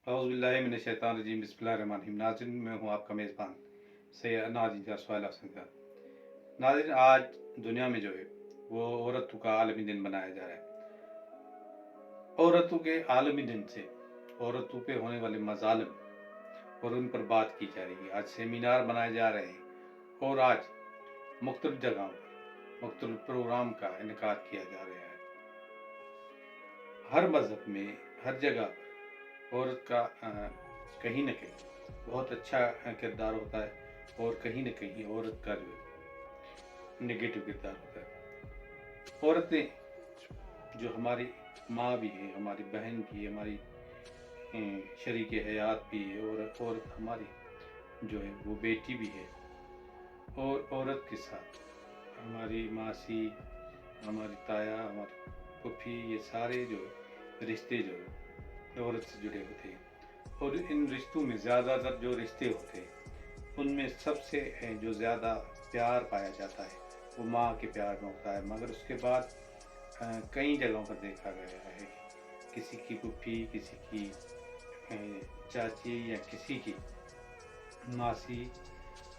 औज़ुबिल्लाहिमिनश्शैतानिर्रजीम बिस्मिल्लाहिर्रहमानिर्रहीम। नाज़रीन, मैं हूँ आपका मेज़बान सैयद नाज़रीन का सुहैल हसन। नाज़रीन, आज दुनिया में जो है वो औरतों का आलमी दिन मनाया जा रहा है। औरतों के आलमी दिन से औरतों पे होने वाले मज़ालिम और उन पर बात की जा रही है। आज सेमिनार मनाए जा रहे हैं और आज मुख्तलिफ जगहों पर मुख्तलिफ प्रोग्राम का इनेकाद किया जा रहा है। हर मज़हब में हर जगह पर औरत का कहीं न कहीं बहुत अच्छा किरदार होता है और कहीं न कहीं औरत का जो नेगेटिव किरदार होता है। औरतें जो हमारी माँ भी है, हमारी बहन भी है, हमारी शरीक हयात भी है, और औरत हमारी जो है वो बेटी भी है। और औरत के साथ हमारी मासी, हमारी ताया, हमारी फूफी, ये सारे जो रिश्ते जो है औरत से जुड़े होते हैं। और इन रिश्तों में ज़्यादातर जो रिश्ते होते हैं उनमें सबसे जो ज़्यादा प्यार पाया जाता है वो माँ के प्यार में होता है। मगर उसके बाद कई जगहों पर देखा गया है किसी की फूफी, किसी की चाची या किसी की मासी,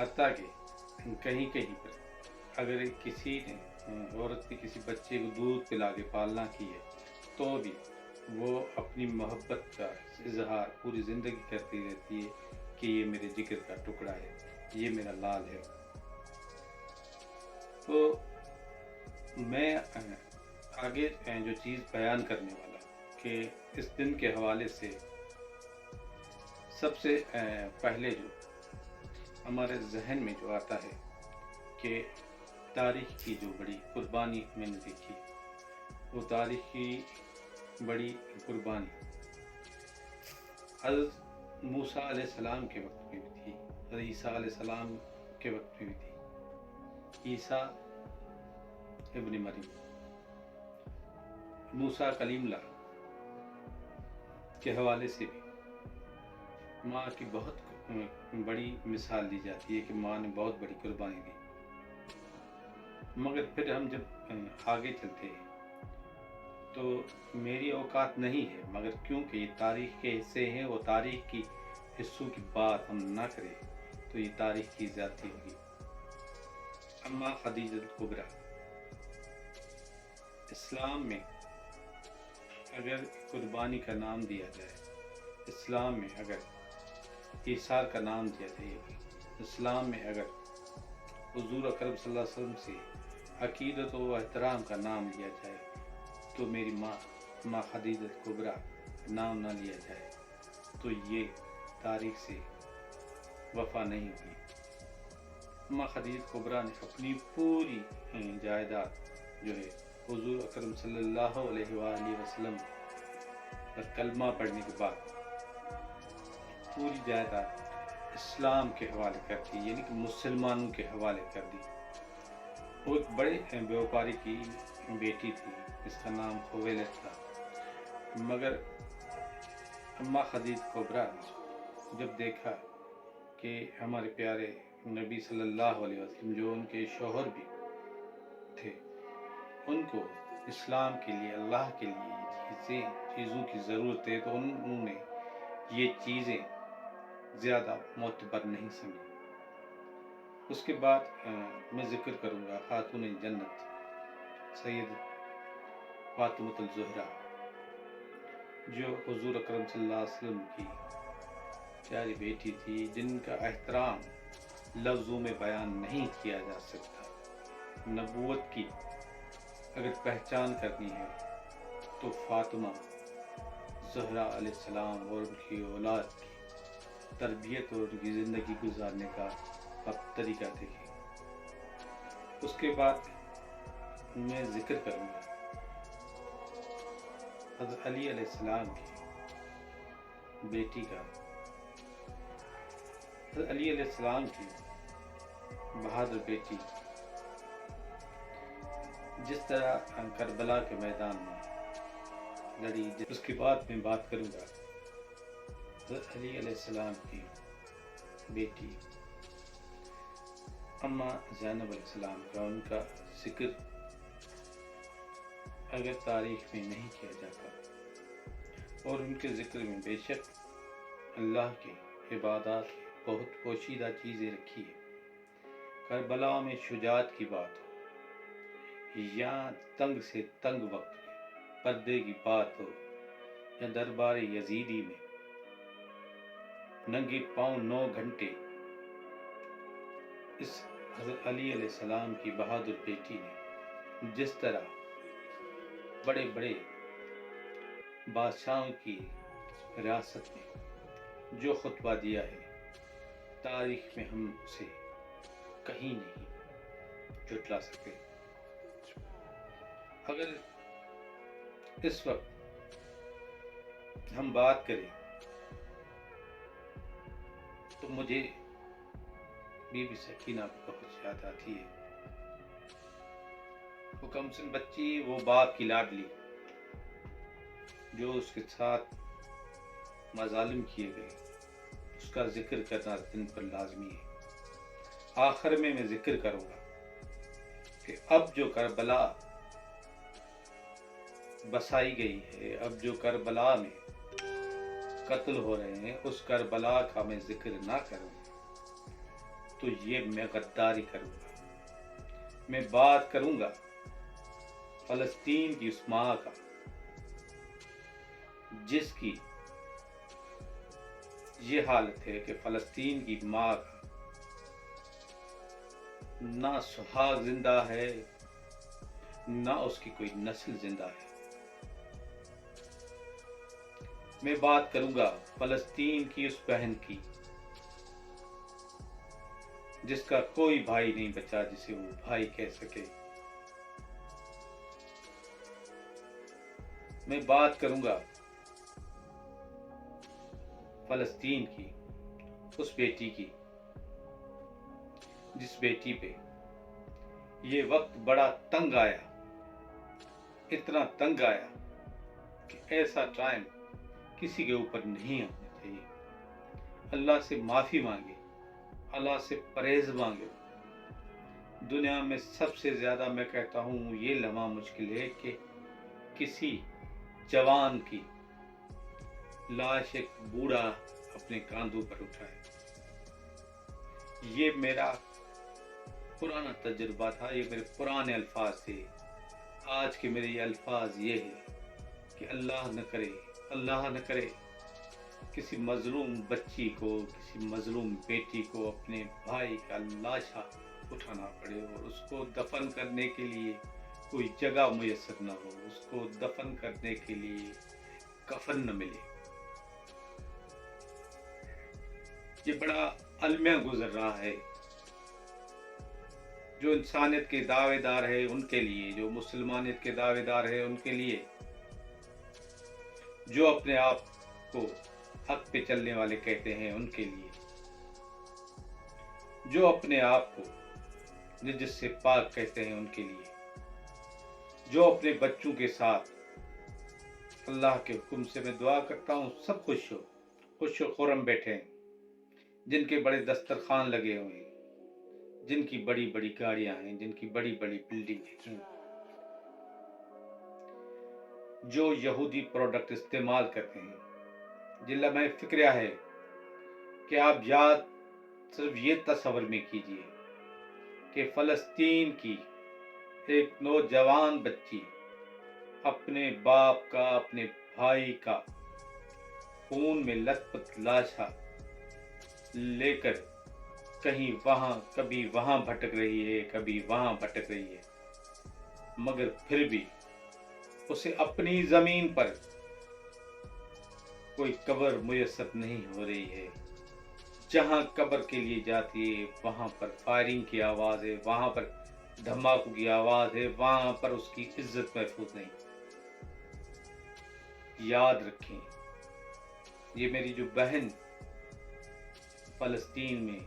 हत्ता के कहीं कहीं पर अगर किसी ने औरत ने किसी बच्चे को दूध पिला के पालना की है तो भी वो अपनी मोहब्बत का इजहार पूरी ज़िंदगी करती रहती है कि ये मेरे जिगर का टुकड़ा है, ये मेरा लाल है। तो मैं आगे जो चीज़ बयान करने वाला कि इस दिन के हवाले से सबसे पहले जो हमारे जहन में जो आता है कि तारीख़ की जो बड़ी कुर्बानी मैंने देखी, वो तारीख़ की बड़ी कुर्बानी हज़रत मूसा अलैहिस्सलाम के वक्त में भी थी, हज़रत ईसा अलैहिस्सलाम के वक्त में भी थी। ईसा इब्न मरियम, मूसा कलीमुल्लाह के हवाले से भी माँ की बहुत बड़ी मिसाल दी जाती है कि माँ ने बहुत बड़ी कुर्बानी दी। मगर फिर हम जब आगे चलते हैं तो मेरी औकात नहीं है, मगर क्योंकि ये तारीख़ के हिस्से हैं, वो तारीख़ की हिस्सों की बात हम ना करें तो ये तारीख़ की ज़्यादती होगी। अम्मा खदीजतुल कुबरा, इस्लाम में अगर कुर्बानी का नाम दिया जाए, इस्लाम में अगर ईसार का नाम दिया जाए, इस्लाम में अगर हुज़ूर अकरम सल्लल्लाहु अलैहि वसल्लम से अक़ीदत व एहतराम का नाम लिया जाए तो मेरी माँ खदीजत कुबरा नाम ना लिया जाए तो ये तारीख़ से वफ़ा नहीं हुई। माँ खदीजत कुबरा ने अपनी पूरी जायदाद जो है हुज़ूर अकरम सल्लल्लाहु अलैहि वसल्लम पर कलमा पढ़ने के बाद पूरी जायदाद इस्लाम के हवाले कर दी, यानी कि मुसलमानों के हवाले कर दी। वो एक बड़े व्यापारी की बेटी थी, इसका नाम खुवैलद था। मगर अम्मा खदीजत कुबरा ने जब देखा कि हमारे प्यारे नबी सल्लल्लाहु अलैहि वसल्लम जो उनके शौहर भी थे, उनको इस्लाम के लिए, अल्लाह के लिए चीज़ों की ज़रूरत है, तो उन्होंने ये चीज़ें ज़्यादा मोतबर नहीं समझी। उसके बाद मैं ज़िक्र करूँगा खातून जन्नत सैयद फातिमतुल ज़हरा, जो हुज़ूर अकरम सल्लल्लाहु अलैहि वसल्लम की प्यारी बेटी थी, जिनका एहतराम लफ्ज़ों में बयान नहीं किया जा सकता। नबूवत की अगर पहचान करनी है तो फातिमा ज़हरा अलैहिस्सलाम और उनकी औलाद की तरबियत और उनकी ज़िंदगी गुजारने का आप तरीका देखिए। उसके बाद मैं ज़िक्र करूँगा हज़रत अली अलैहिस्सलाम की बेटी का, हज़रत अली अलैहिस्सलाम की बहादुर बेटी जिस तरह करबला के मैदान में लड़ी। उसके बाद मैं बात करूँगा हज़रत अली अलैहिस्सलाम की बेटी अम्मा ज़ैनब अलैहिस्सलाम का। उनका ज़िक्र अगर तारीख़ में नहीं किया जाता, और उनके ज़िक्र में बेशक اللہ کے عبادات کی بہت پوشیدہ چیزیں رکھی ہے۔ کربلا میں شجاعت کی بات ہو، یا تنگ سے تنگ وقت میں پردے کی بات ہو، یا دربار یزیدی میں ننگے پاؤں 9 گھنٹے اس حضرت علی علیہ السلام کی بہادر بیٹی نے جس طرح بڑے بڑے بادشاہوں کی ریاست میں جو خطبہ دیا ہے، تاریخ میں ہم اسے کہیں نہیں جھٹلا سکتے۔ اگر اس وقت ہم بات کریں تو مجھے بی بی سکینہ بہت یاد آتی ہے۔ وہ کمسن بچی، وہ باپ کی لاڈلی، جو اس کے ساتھ مظالم کیے گئے، اس کا ذکر کرنا دن پر لازمی ہے۔ آخر میں ذکر کروں گا کہ اب جو کربلا بسائی گئی ہے، اب جو کربلا میں قتل ہو رہے ہیں، اس کربلا کا میں ذکر نہ کروں تو یہ میں غداری کروں گا۔ میں بات کروں گا فلسطین کی اس ماں کا، جس کی یہ حالت ہے کہ فلسطین کی ماں کا نہ سہاگ زندہ ہے، نہ اس کی کوئی نسل زندہ ہے۔ میں بات کروں گا فلسطین کی اس بہن کی جس کا کوئی بھائی نہیں بچا جسے وہ بھائی کہہ سکے۔ میں بات کروں گا فلسطین کی اس بیٹی کی جس بیٹی پہ یہ وقت بڑا تنگ آیا، اتنا تنگ آیا کہ ایسا ٹائم کسی کے اوپر نہیں آنا چاہیے۔ اللہ سے معافی مانگے، اللہ سے پرہیز مانگے۔ دنیا میں سب سے زیادہ میں کہتا ہوں یہ لمحہ مشکل ہے کہ کسی جوان کی لاش ایک بوڑھا اپنے کاندھوں پر اٹھائے۔ یہ میرا پرانا تجربہ تھا، یہ میرے پرانے الفاظ تھے۔ آج کے میرے یہ الفاظ یہ ہے کہ اللہ نہ کرے کسی مظلوم بچی کو، کسی مظلوم بیٹی کو اپنے بھائی کا لاشا اٹھانا پڑے اور اس کو دفن کرنے کے لیے کوئی جگہ میسر نہ ہو، اس کو دفن کرنے کے لیے کفن نہ ملے۔ یہ بڑا المیہ گزر رہا ہے۔ جو انسانیت کے دعوے دار ہے ان کے لیے، جو مسلمانیت کے دعوے دار ہے ان کے لیے، جو اپنے آپ کو حق پہ چلنے والے کہتے ہیں ان کے لیے، جو اپنے آپ کو نجس سے پاک کہتے ہیں ان کے لیے، جو اپنے بچوں کے ساتھ اللہ کے حکم سے میں دعا کرتا ہوں سب خوش و خرم بیٹھے ہیں، جن کے بڑے دسترخوان لگے ہوئے ہیں، جن کی بڑی بڑی گاڑیاں ہیں، جن کی بڑی بڑی بلڈنگیں ہیں، جو یہودی پروڈکٹ استعمال کرتے ہیں، جن لمحے فکریہ ہے کہ آپ یاد صرف یہ تصور میں کیجئے کہ فلسطین کی ایک نوجوان بچی اپنے باپ کا، اپنے بھائی کا خون میں لت پت لاشا لے کر کہیں وہاں، کبھی وہاں بھٹک رہی ہے، کبھی وہاں بھٹک رہی ہے، مگر پھر بھی اسے اپنی زمین پر کوئی قبر میسر نہیں ہو رہی ہے۔ جہاں قبر کے لیے جاتی ہے وہاں پر فائرنگ کی آواز ہے، وہاں پر دھماکوں کی آواز ہے، وہاں پر اس کی عزت محفوظ نہیں۔ یاد رکھیں، یہ میری جو بہن فلسطین میں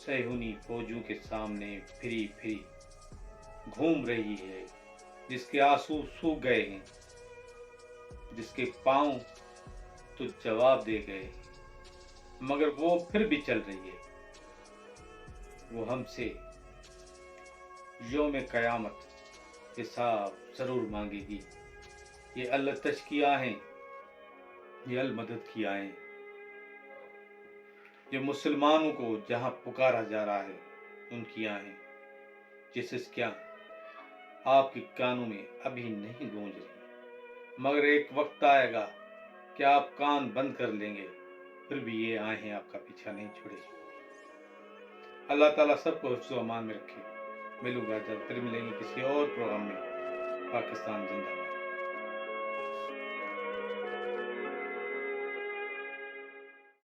صہیونی فوجوں کے سامنے پھری گھوم رہی ہے، جس کے آنسو سوکھ گئے ہیں، جس کے پاؤں تو جواب دے گئے مگر وہ پھر بھی چل رہی ہے، وہ ہم سے یوم قیامت حساب ضرور مانگے گی۔ یہ اللہ تشکیہ ہیں یہ المدد کی آئیں، یہ مسلمانوں کو جہاں پکارا جا رہا ہے ان کی آہیں، جس کیا آپ کے کانوں میں ابھی نہیں گونج رہی، مگر ایک وقت آئے گا کہ آپ کان بند کر لیں گے، پھر بھی یہ آہیں آپ کا پیچھا نہیں چھوڑے گی۔ اللہ تعالیٰ سب کو حفظ و امان میں رکھے۔ ملوں گا جب پھر ملیں گے کسی اور پروگرام میں۔ پاکستان زندہ باد۔